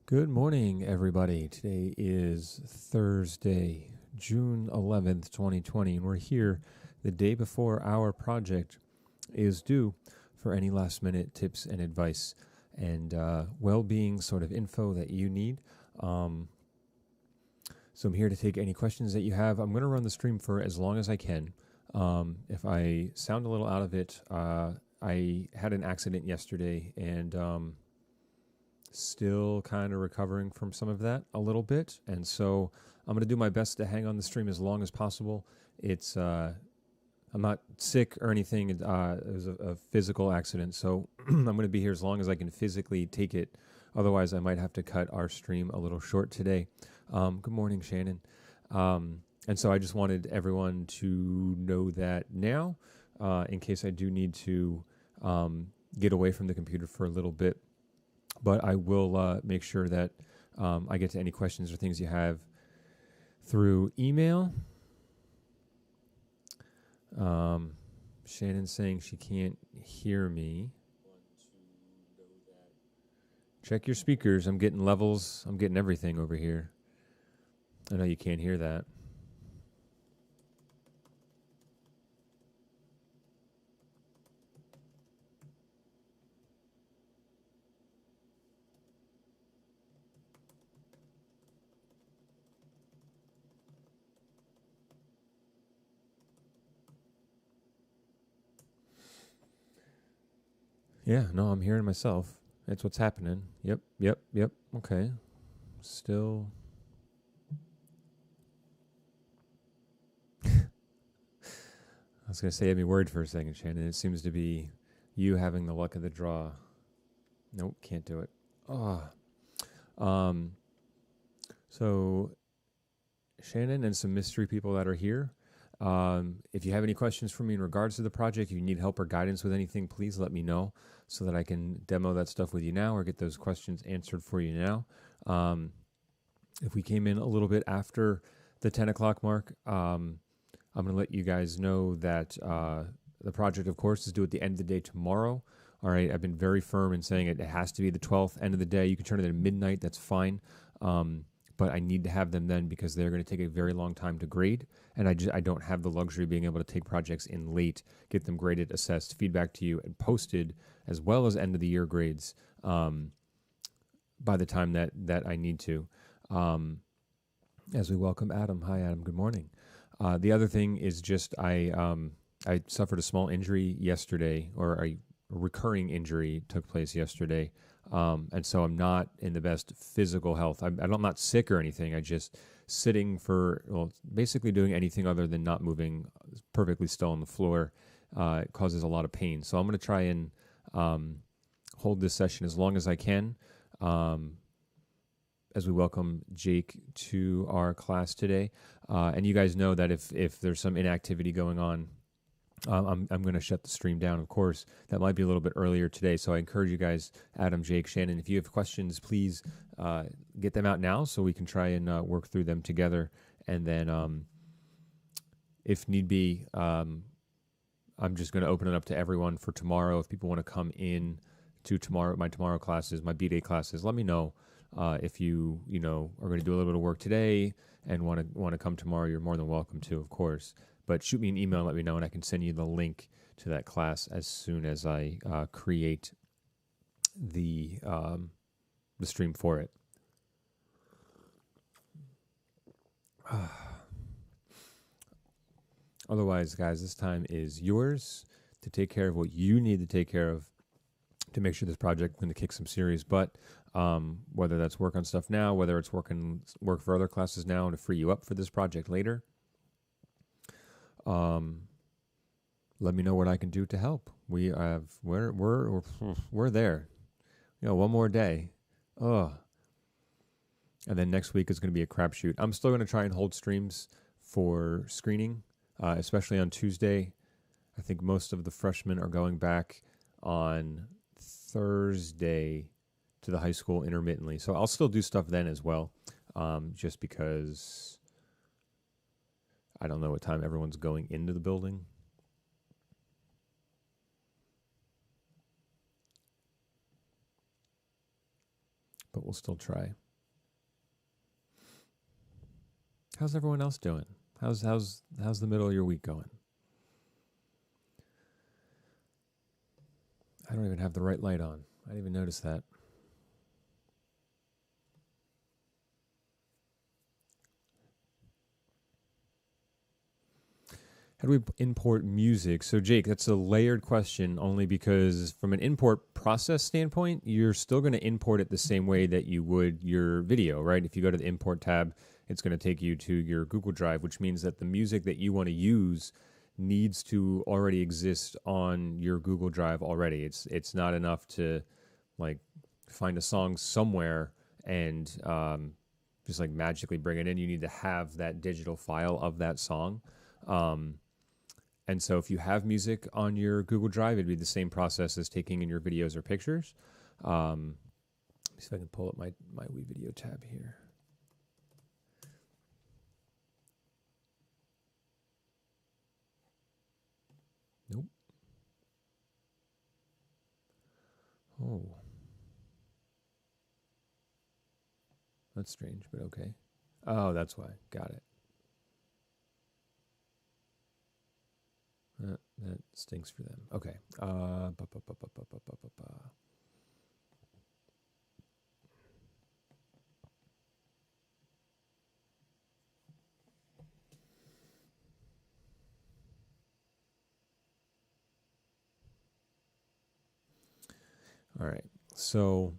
Good morning, everybody. Today is Thursday, June 11th, 2020, and we're here the day before our project is due for any last-minute tips and advice and well-being sort of info that you need. So I'm here to take any questions that you have. I'm going to run the stream for as long as I can. If I sound a little out of it, I had an accident yesterday and still kind of recovering from some of that a little bit, and so I'm going to do my best to hang on the stream as long as possible. It's I'm not sick or anything. It was a physical accident, so I'm going to be here as long as I can physically take it. Otherwise, I might have to cut our stream a little short today. Good morning, Shannon. And so I just wanted everyone to know that now, in case I do need to get away from the computer for a little bit. But I will make sure that I get to any questions or things you have through email. Shannon's saying she can't hear me. Check your speakers. I'm getting levels. I'm getting everything over here. I know you can't hear that. Yeah, no, I'm hearing myself. That's what's happening. Yep. Okay. Still. I was going to say, I had me worried for a second, Shannon. It seems to be you having the luck of the draw. Nope, can't do it. So Shannon and some mystery people that are here. If you have any questions for me in regards to the project, if you need help or guidance with anything, please let me know so that I can demo that stuff with you now or get those questions answered for you now. If we came in a little bit after the 10 o'clock mark, I'm going to let you guys know that the project, of course, is due at the end of the day tomorrow. All right, I've been very firm in saying it has to be the 12th, end of the day. You can turn it at midnight, that's fine. But I need to have them then because they're going to take a very long time to grade, and I don't have the luxury of being able to take projects in late, get them graded, assessed, feedback to you, and posted, as well as end of the year grades by the time that I need to. As we welcome Adam. Hi, Adam. Good morning. The other thing is just I suffered a small injury yesterday, or a recurring injury took place yesterday. And so I'm not in the best physical health. I'm not sick or anything. I just sitting for, basically doing anything other than not moving perfectly still on the floor causes a lot of pain. So I'm going to try and hold this session as long as I can as we welcome Jake to our class today. And you guys know that if there's some inactivity going on, I'm going to shut the stream down, of course. That might be a little bit earlier today, so I encourage you guys, Adam, Jake, Shannon, if you have questions, please get them out now so we can try and work through them together. And then if need be, I'm just going to open it up to everyone for tomorrow. If people want to come in to my tomorrow classes, my B-Day classes, let me know. If you are going to do a little bit of work today and want to come tomorrow, you're more than welcome to, of course. But shoot me an email and let me know, and I can send you the link to that class as soon as I create the stream for it. Otherwise, guys, this time is yours to take care of what you need to take care of to make sure this project is going to kick some serious butt. Whether that's work on stuff now, whether it's work for other classes now and to free you up for this project later. Let me know what I can do to help. We're there. One more day. And then next week is going to be a crapshoot. I'm still going to try and hold streams for screening, especially on Tuesday. I think most of the freshmen are going back on Thursday to the high school intermittently. So I'll still do stuff then as well, just because I don't know what time everyone's going into the building. but we'll still try. How's everyone else doing? How's the middle of your week going? I don't even have the right light on. I didn't even notice that. How do we import music? So, Jake, that's a layered question only because from an import process standpoint, you're still going to import it the same way that you would your video, right? If you go to the import tab, it's going to take you to your Google Drive, which means that the music that you want to use needs to already exist on your Google Drive already. It's not enough to like find a song somewhere and just like magically bring it in. You need to have that digital file of that song. And so if you have music on your Google Drive, it'd be the same process as taking in your videos or pictures. Let me see if I can pull up my WeVideo tab here. Nope. Oh. That's strange, but okay. Oh, that's why. Got it. That stinks for them. Okay. All right. So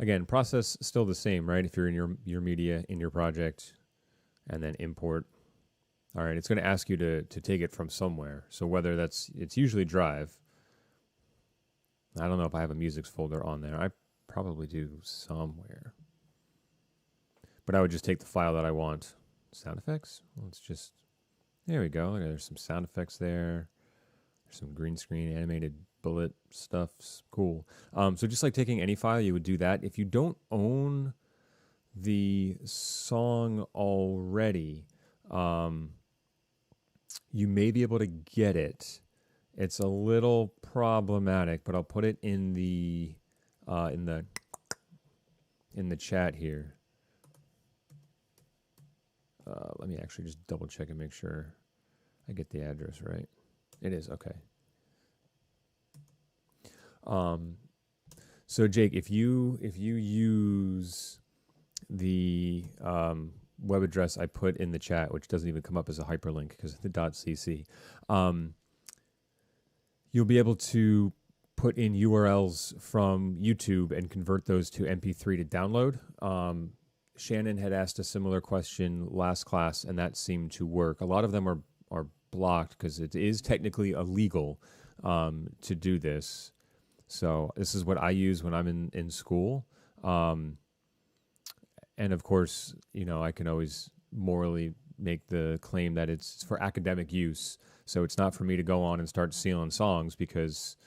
again, process still the same, right? If you're in your media in your project, and then import. All right, it's going to ask you to take it from somewhere. So whether it's usually Drive. I don't know if I have a music folder on there. I probably do somewhere. But I would just take the file that I want. Sound effects? Let's just, there we go. There's some sound effects there. There's some green screen animated bullet stuff. Cool. So just like taking any file, you would do that. If you don't own the song already, you may be able to get it. It's a little problematic, but I'll put it in the chat here. Let me actually just double check and make sure I get the address right. It is okay. So Jake, if you use the web address I put in the chat, which doesn't even come up as a hyperlink because of the .cc, you'll be able to put in URLs from YouTube and convert those to MP3 to download. Shannon had asked a similar question last class, and that seemed to work. A lot of them are blocked because it is technically illegal to do this. So this is what I use when I'm in school. And of course, I can always morally make the claim that it's for academic use. So it's not for me to go on and start stealing songs because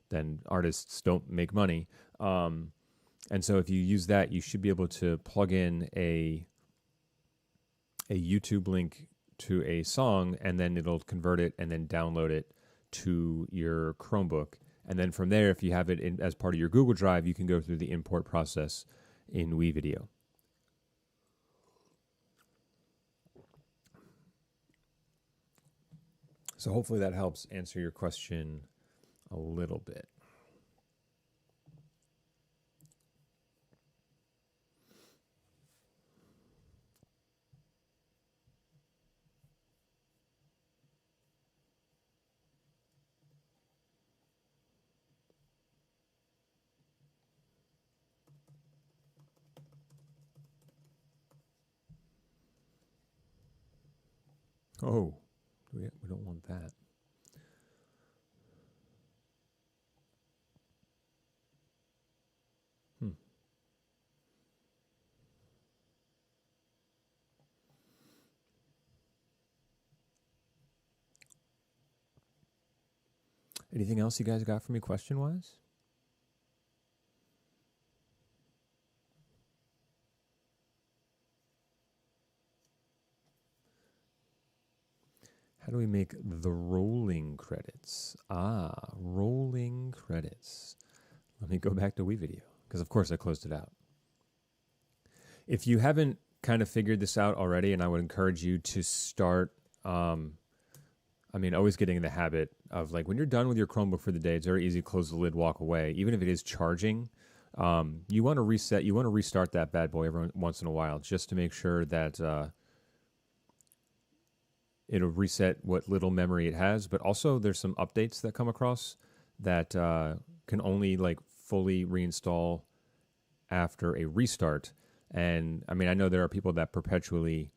then artists don't make money. And so if you use that, you should be able to plug in a YouTube link to a song, and then it'll convert it and then download it to your Chromebook. And then from there, if you have it as part of your Google Drive, you can go through the import process in WeVideo. So hopefully that helps answer your question a little bit. Oh, we don't want that. Anything else you guys got for me question-wise? How do we make the rolling credits? Rolling credits. Let me go back to WeVideo, because of course I closed it out. If you haven't kind of figured this out already, and I would encourage you to start, always getting in the habit of like when you're done with your Chromebook for the day, it's very easy to close the lid, walk away. Even if it is charging, you want to reset, you want to restart that bad boy every once in a while just to make sure that it'll reset what little memory it has. But also there's some updates that come across that can only like fully reinstall after a restart. And I mean, I know there are people that perpetually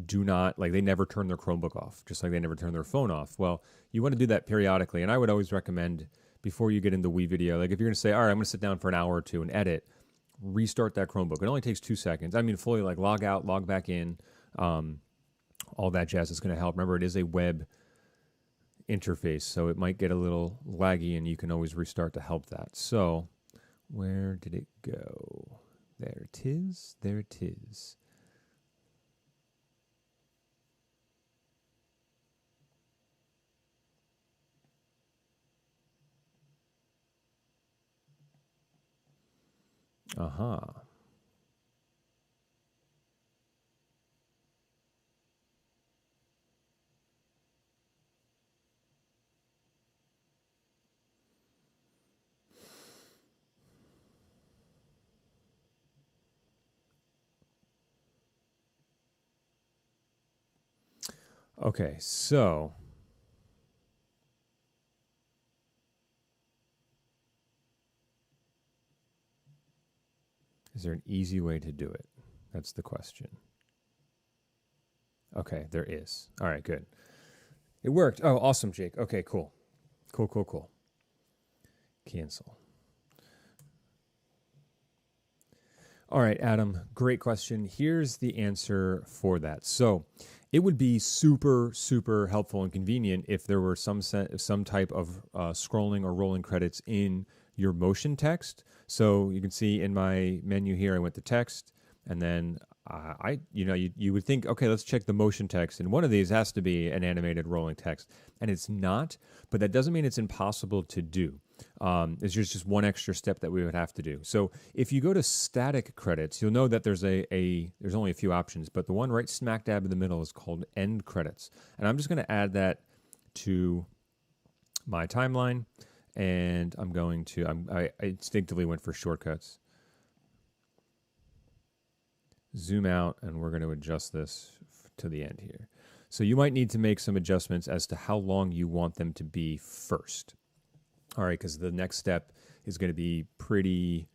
do not, like they never turn their Chromebook off, just like they never turn their phone off. Well, you want to do that periodically. And I would always recommend before you get into WeVideo, like if you're going to say, all right, I'm going to sit down for an hour or two and edit, restart that Chromebook. It only takes 2 seconds. I mean, fully like log out, log back in, all that jazz is going to help. Remember, it is a web interface, so it might get a little laggy and you can always restart to help that. So where did it go? There it is. There it is. Aha. Okay, so is there an easy way to do it? That's the question. Okay, there is. All right, good. It worked. Oh, awesome, Jake. Okay, cool. Cool. Cancel. All right, Adam, great question. Here's the answer for that. So it would be super, super helpful and convenient if there were some type of scrolling or rolling credits in your motion text. So you can see in my menu here, I went to text, and then you would think, okay, let's check the motion text, and one of these has to be an animated rolling text, and it's not. But that doesn't mean it's impossible to do. It's just one extra step that we would have to do. So if you go to static credits, you'll know that there's there's only a few options, but the one right smack dab in the middle is called end credits. And I'm just going to add that to my timeline, and I'm going to, I instinctively went for shortcuts. Zoom out, and we're going to adjust this to the end here. So you might need to make some adjustments as to how long you want them to be first. All right, because the next step is going to be pretty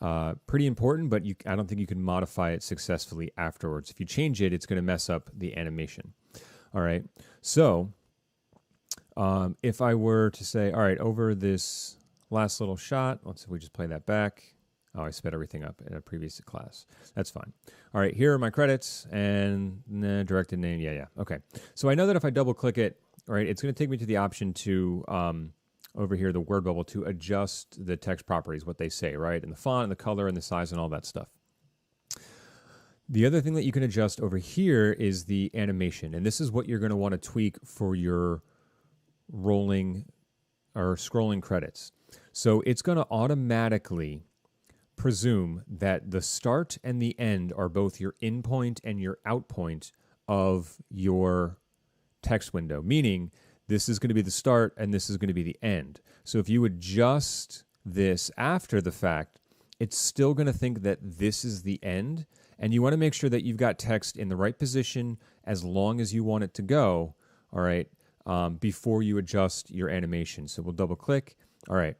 important, but I don't think you can modify it successfully afterwards. If you change it, it's going to mess up the animation. All right, so if I were to say, all right, over this last little shot, let's see if we just play that back. Oh, I sped everything up in a previous class. That's fine. All right, here are my credits and directed name. Yeah. Okay. So I know that if I double click it, all right, it's going to take me to the option to over here, the word bubble, to adjust the text properties, what they say, right? And the font and the color and the size and all that stuff. The other thing that you can adjust over here is the animation. And this is what you're going to want to tweak for your rolling or scrolling credits. So it's going to automatically presume that the start and the end are both your in point and your out point of your text window, meaning this is going to be the start and this is going to be the end. So if you adjust this after the fact, it's still going to think that this is the end, and you want to make sure that you've got text in the right position as long as you want it to go, all right, before you adjust your animation. So we'll double click. All right.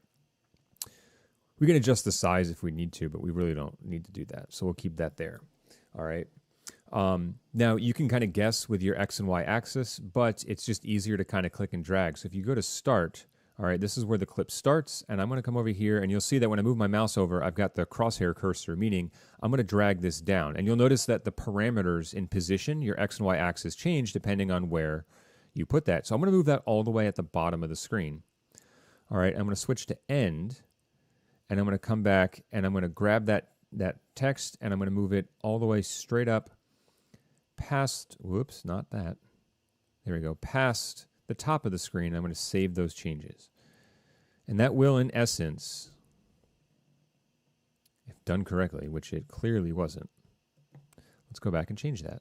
We can adjust the size if we need to, but we really don't need to do that. So we'll keep that there. All right. Now you can kind of guess with your X and Y axis, but it's just easier to kind of click and drag. So if you go to start, all right, this is where the clip starts, and I'm going to come over here, and you'll see that when I move my mouse over, I've got the crosshair cursor, meaning I'm going to drag this down. And you'll notice that the parameters in position, your X and Y axis, change depending on where you put that. So I'm going to move that all the way at the bottom of the screen. All right, I'm going to switch to end. And I'm going to come back and I'm going to grab that text and I'm going to move it all the way straight up past, whoops, not that. There we go, past the top of the screen. I'm going to save those changes. And that will, in essence, if done correctly, which it clearly wasn't, Let's go back and change that.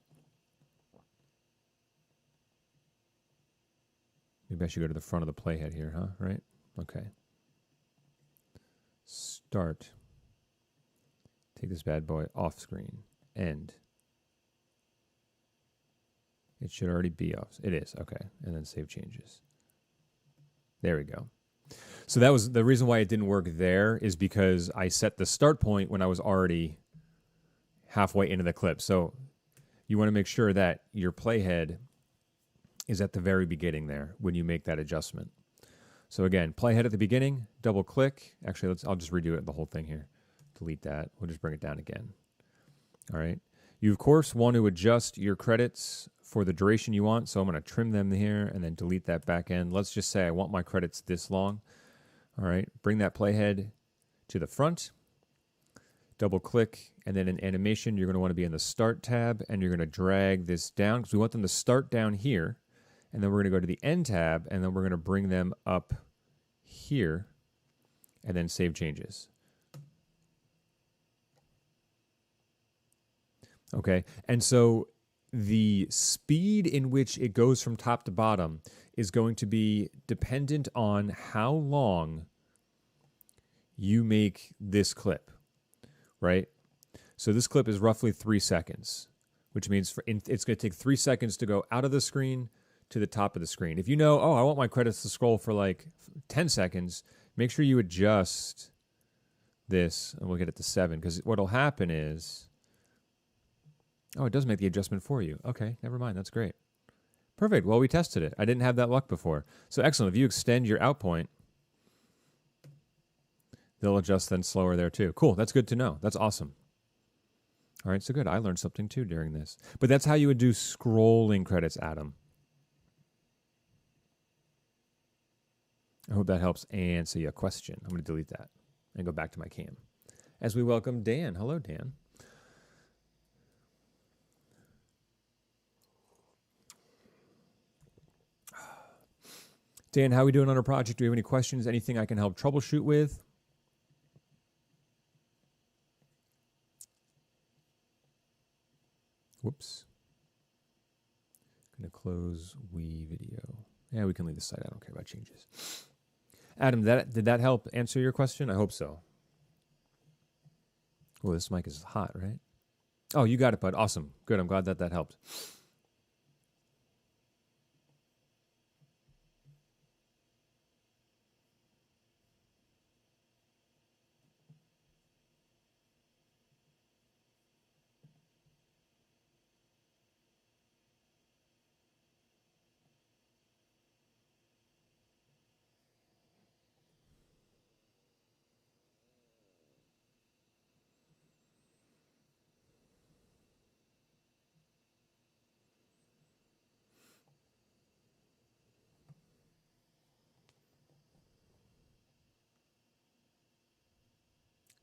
Maybe I should go to the front of the playhead here, huh? Right? Okay. Start. Take this bad boy off screen. End. It should already be off. It is. Okay. And then save changes. There we go. So that was the reason why it didn't work there, is because I set the start point when I was already halfway into the clip. So you want to make sure that your playhead is at the very beginning there when you make that adjustment. So again, playhead at the beginning, double click. Actually, I'll just redo it, the whole thing here. Delete that. We'll just bring it down again. All right. You, of course, want to adjust your credits for the duration you want. So I'm going to trim them here and then delete that back end. Let's just say I want my credits this long. All right. Bring that playhead to the front. Double click. And then in animation, you're going to want to be in the Start tab. And you're going to drag this down because we want them to start down here. And then we're going to go to the End tab. And then we're going to bring them up here. And then save changes. Okay, and so the speed in which it goes from top to bottom is going to be dependent on how long you make this clip, right? So this clip is roughly 3 seconds, which means it's going to take 3 seconds to go out of the screen to the top of the screen. If you know, oh, I want my credits to scroll for like 10 seconds, make sure you adjust this, and we'll get it to 7, because what will happen is... Oh, it does make the adjustment for you. Okay, never mind. That's great. Perfect. Well, we tested it. I didn't have that luck before. So excellent. If you extend your out point, they'll adjust then slower there too. Cool. That's good to know. That's awesome. All right, so good. I learned something too during this. But that's how you would do scrolling credits, Adam. I hope that helps answer your question. I'm going to delete that and go back to my cam. As we welcome Dan. Hello, Dan. Dan, how are we doing on our project? Do we have any questions? Anything I can help troubleshoot with? Whoops. Going to close WeVideo. Yeah, we can leave the site. I don't care about changes. Adam, did that help answer your question? I hope so. Oh, this mic is hot, right? Oh, you got it, bud. Awesome. Good. I'm glad that helped.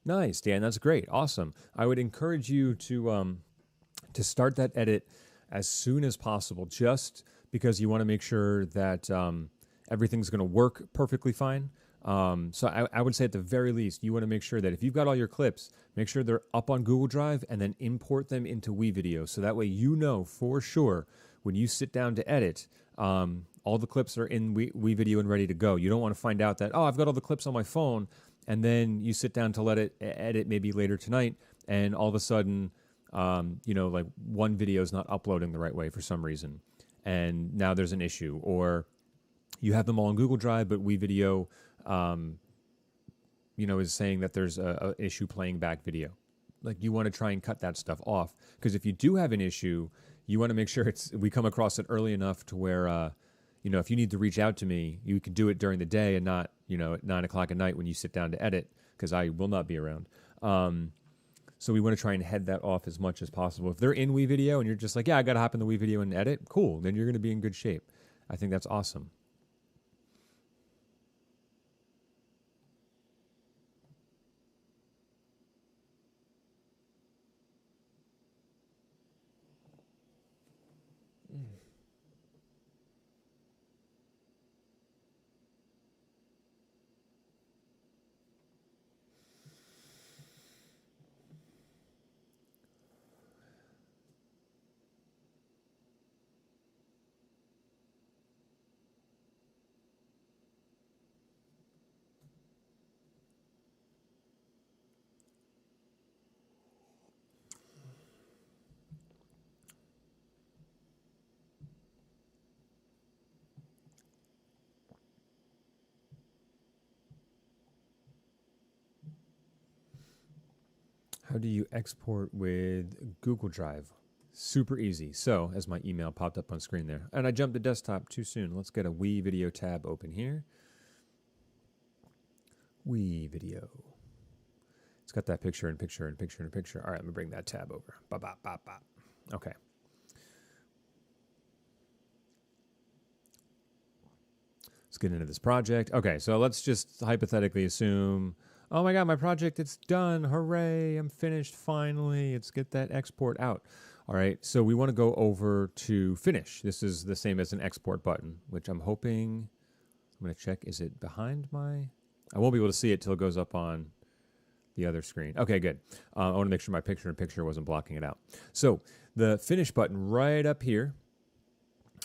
Nice, Dan. That's great. Awesome. I would encourage you to start that edit as soon as possible, just because you want to make sure that everything's going to work perfectly fine. So I would say at the very least, you want to make sure that if you've got all your clips, make sure they're up on Google Drive and then import them into WeVideo. So that way you know for sure when you sit down to edit, all the clips are in WeVideo and ready to go. You don't want to find out that, oh, I've got all the clips on my phone, and then you sit down to let it edit maybe later tonight, and all of a sudden, like one video is not uploading the right way for some reason, and now there's an issue. Or you have them all on Google Drive, but WeVideo, is saying that there's a issue playing back video. Like, you want to try and cut that stuff off, because if you do have an issue, you want to make sure we come across it early enough to where, if you need to reach out to me, you can do it during the day and not, at 9 o'clock at night when you sit down to edit, because I will not be around. So we want to try and head that off as much as possible. If they're in WeVideo and you're just like, yeah, I got to hop in the WeVideo and edit, cool, then you're going to be in good shape. I think that's awesome. How do you export with Google Drive? Super easy. So, as my email popped up on screen there, and I jumped to desktop too soon. Let's get a WeVideo tab open here. WeVideo. It's got that picture and picture and picture and picture. All right, let me bring that tab over. Bop, bop, bop, bop. Okay. Let's get into this project. Okay, so let's just hypothetically assume, oh my God, my project, it's done. Hooray, I'm finished finally. Let's get that export out. All right, so we want to go over to finish. This is the same as an export button, which I'm hoping, I'm going to check, is it behind my, I won't be able to see it till it goes up on the other screen. Okay, good. I want to make sure my picture in picture wasn't blocking it out. So the finish button right up here,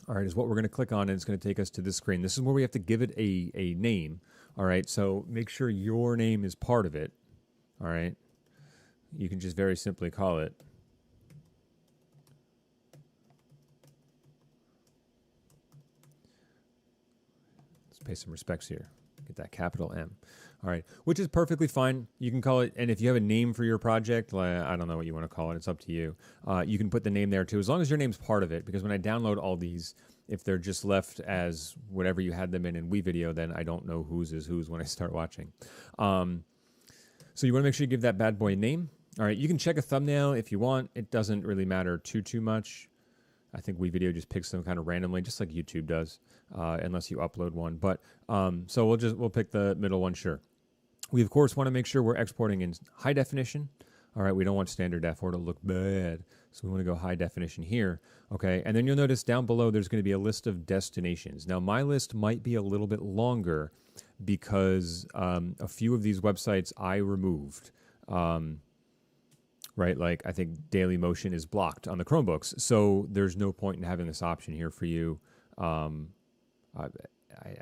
all right, is what we're going to click on, and it's going to take us to this screen. This is where we have to give it a name. All right, so make sure your name is part of it. All right, you can just very simply call it pay some respects here. Get that capital M. All right, which is perfectly fine. You can call it, and if you have a name for your project, like, I don't know what you want to call it. It's up to you. You can put the name there too, as long as your name's part of it. Because when I download all these, if they're just left as whatever you had them in WeVideo, then I don't know whose is whose when I start watching. So you want to make sure you give that bad boy a name. All right, you can check a thumbnail if you want. It doesn't really matter too much. I think WeVideo just picks them kind of randomly, just like YouTube does, unless you upload one. But so we'll pick the middle one, sure. We of course want to make sure we're exporting in high definition. All right, we don't want standard def or it'll look bad, so we want to go high definition here. Okay, and then you'll notice down below there's going to be a list of destinations. Now my list might be a little bit longer because a few of these websites I removed. Right, like I think Dailymotion is blocked on the Chromebooks, so there's no point in having this option here for you. I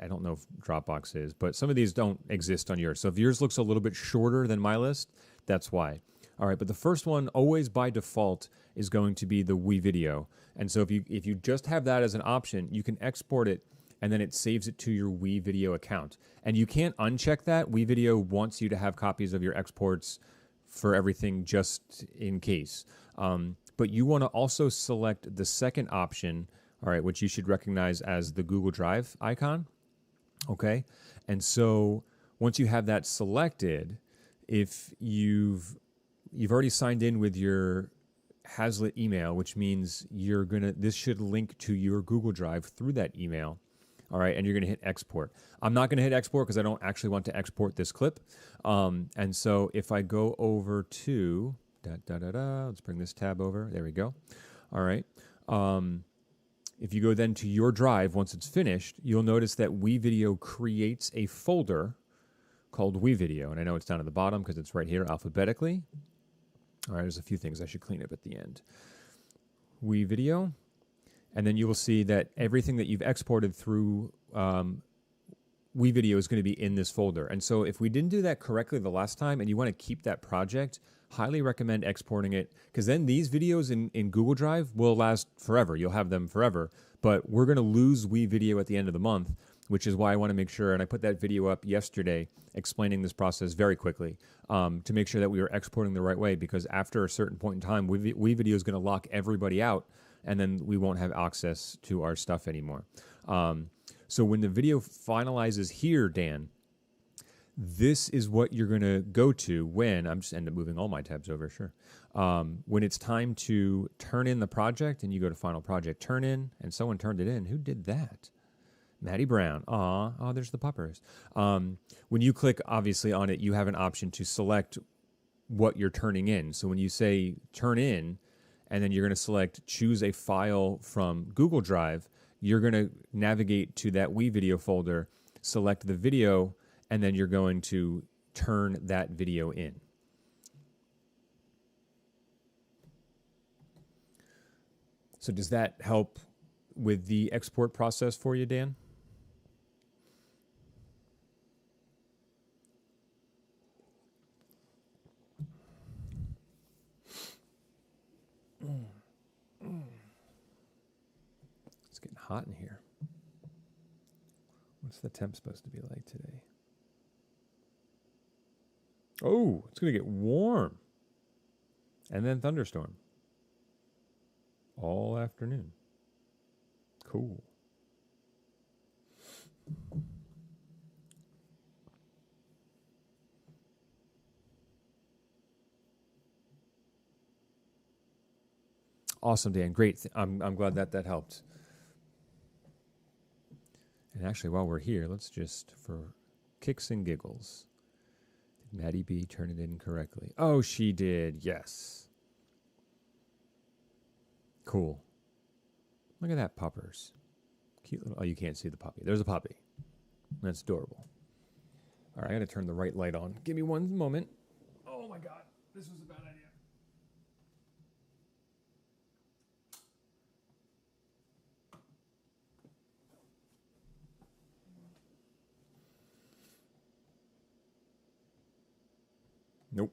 don't know if Dropbox is, but some of these don't exist on yours. So if yours looks a little bit shorter than my list, that's why. All right, but the first one always by default is going to be the WeVideo. And so if you just have that as an option, you can export it and then it saves it to your WeVideo account. And you can't uncheck that. WeVideo wants you to have copies of your exports for everything just in case. But you want to also select the second option, all right, which you should recognize as the Google Drive icon, okay? And so once you have that selected, if you've already signed in with your Hazlet email, which means this should link to your Google Drive through that email. All right, and you're going to hit export. I'm not going to hit export because I don't actually want to export this clip. And so if I go over to, let's bring this tab over. There we go. All right. If you go then to your drive, once it's finished, you'll notice that WeVideo creates a folder called WeVideo. And I know it's down at the bottom because it's right here alphabetically. All right, there's a few things I should clean up at the end. WeVideo. And then you will see that everything that you've exported through WeVideo is going to be in this folder. And so if we didn't do that correctly the last time and you want to keep that project, highly recommend exporting it, because then these videos in Google Drive will last forever. You'll have them forever. But we're going to lose WeVideo at the end of the month, which is why I want to make sure, and I put that video up yesterday explaining this process very quickly to make sure that we were exporting the right way, because after a certain point in time, WeVideo is going to lock everybody out, and then we won't have access to our stuff anymore. So when the video finalizes here, Dan, this is what you're going to go to when, I'm just end up moving all my tabs over, sure. When it's time to turn in the project, and you go to Final Project Turn In, and someone turned it in. Who did that? Maddie Brown. Oh, there's the puppers. When you click, obviously, on it, you have an option to select what you're turning in. So when you say Turn In, and then you're going to select choose a file from Google Drive, you're going to navigate to that WeVideo folder, select the video, and then you're going to turn that video in. So does that help with the export process for you, Dan? It's getting hot in here. What's the temp supposed to be like today? Oh, it's going to get warm. And then thunderstorm. All afternoon. Cool. Awesome, Dan. Great. I'm glad that helped. And actually, while we're here, let's just, for kicks and giggles, did Maddie B turn it in correctly? Oh, she did. Yes. Cool. Look at that, puppers. Cute little. Oh, you can't see the puppy. There's a puppy. That's adorable. All right, I got to turn the right light on. Give me one moment. Oh my God, this was a bad idea. Nope.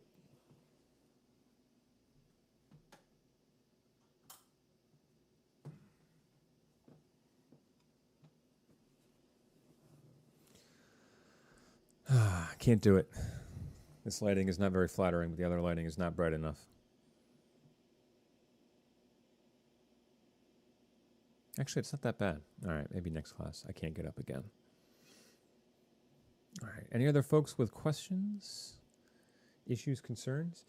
Can't do it. This lighting is not very flattering, but the other lighting is not bright enough. Actually, it's not that bad. All right, maybe next class. I can't get up again. All right. Any other folks with questions, issues, concerns?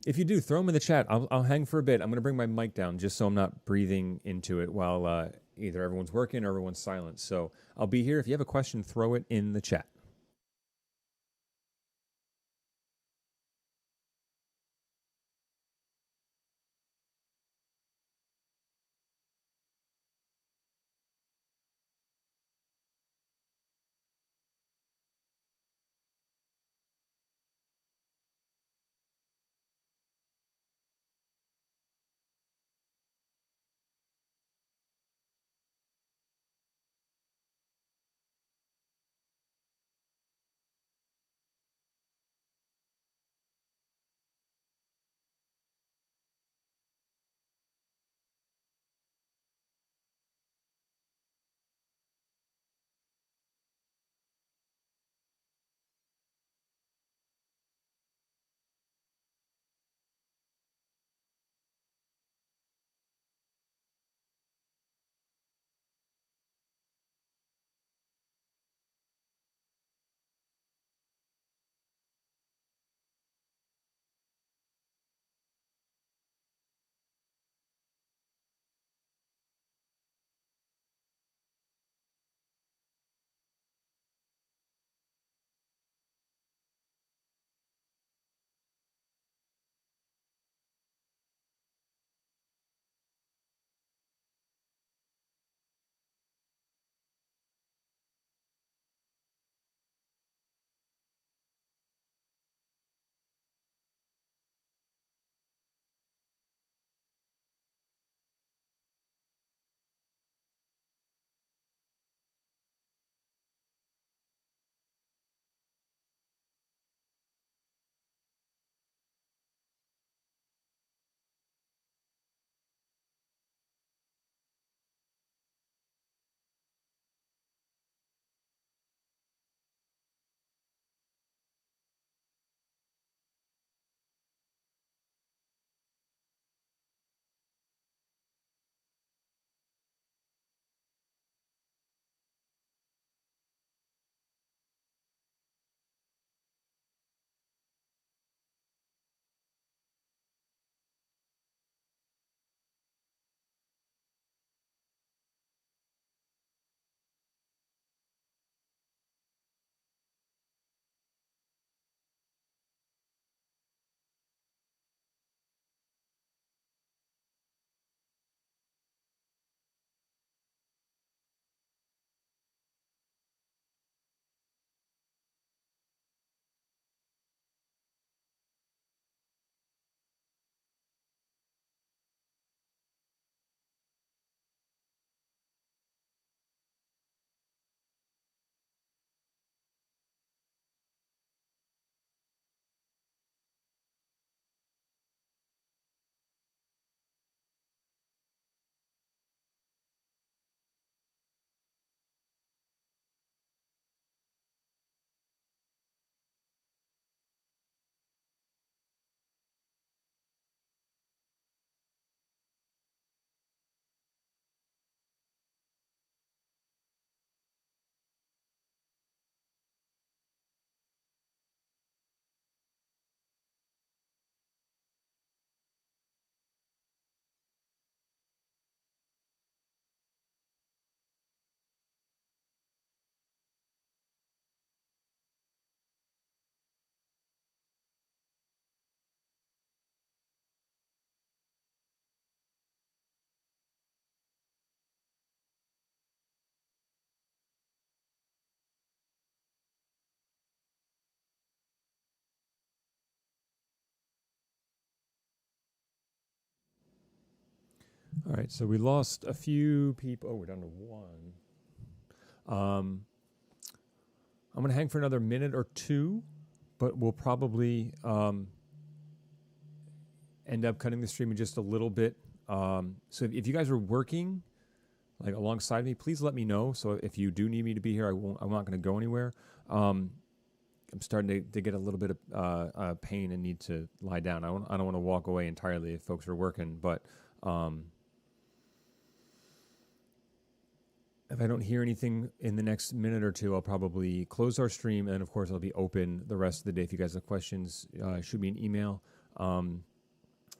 If you do, throw them in the chat. I'll hang for a bit. I'm going to bring my mic down just so I'm not breathing into it while either everyone's working or everyone's silent. So I'll be here. If you have a question, throw it in the chat. All right, so we lost a few people. Oh, we're down to one. I'm going to hang for another minute or two, but we'll probably end up cutting the stream in just a little bit. So if you guys are working like alongside me, please let me know. So if you do need me to be here, I'm not going to go anywhere. I'm starting to get a little bit of pain and need to lie down. I don't want to walk away entirely if folks are working, but if I don't hear anything in the next minute or two, I'll probably close our stream, and of course I'll be open the rest of the day. If you guys have questions, shoot me an email.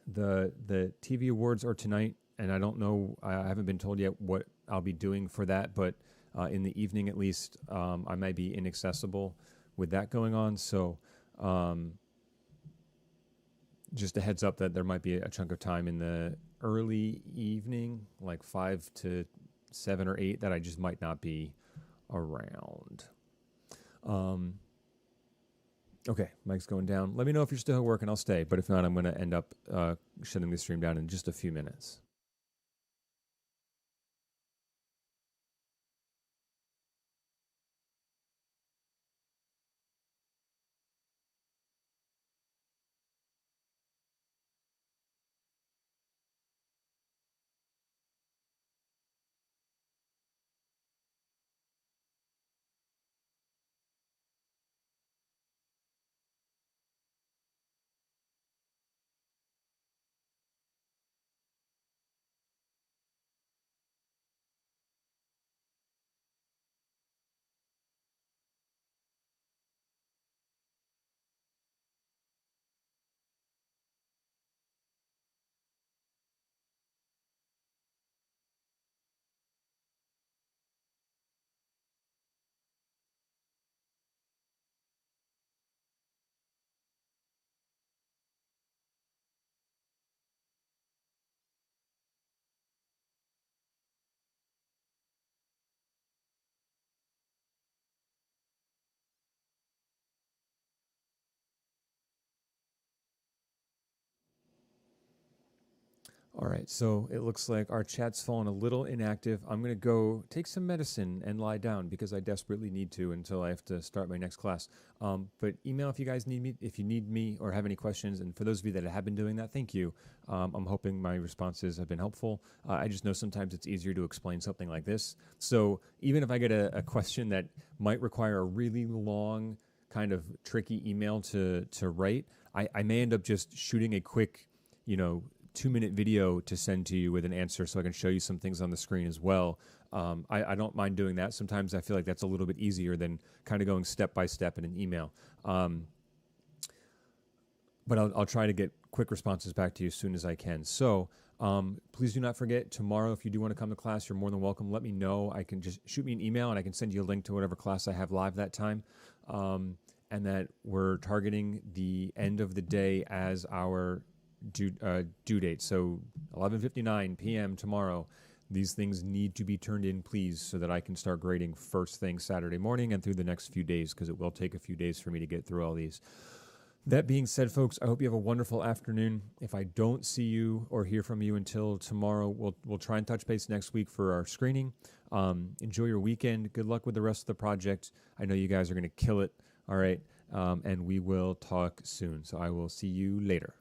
The TV awards are tonight, and I don't know, I haven't been told yet what I'll be doing for that, but in the evening at least, I might be inaccessible with that going on. So just a heads up that there might be a chunk of time in the early evening, like 5 to 7 or 8, that I just might not be around. Okay, mic's going down. Let me know if you're still at work and I'll stay, but if not, I'm going to end up shutting the stream down in just a few minutes. All right, so it looks like our chat's fallen a little inactive. I'm going to go take some medicine and lie down because I desperately need to until I have to start my next class. But email if you guys need me, if you need me or have any questions. And for those of you that have been doing that, thank you. I'm hoping my responses have been helpful. I just know sometimes it's easier to explain something like this. So even if I get a question that might require a really long, kind of tricky email to write, I may end up just shooting a quick, 2-minute video to send to you with an answer so I can show you some things on the screen as well. I don't mind doing that. Sometimes I feel like that's a little bit easier than kind of going step by step in an email. But I'll try to get quick responses back to you as soon as I can. So please do not forget, tomorrow, if you do want to come to class, you're more than welcome. Let me know. I can just shoot me an email and I can send you a link to whatever class I have live that time. And that we're targeting the end of the day as our due date. So 11:59 p.m. tomorrow. These things need to be turned in, please, so that I can start grading first thing Saturday morning and through the next few days, because it will take a few days for me to get through all these. That being said, folks, I hope you have a wonderful afternoon. If I don't see you or hear from you until tomorrow, we'll try and touch base next week for our screening. Enjoy your weekend. Good luck with the rest of the project. I know you guys are going to kill it. All right. And we will talk soon. So I will see you later.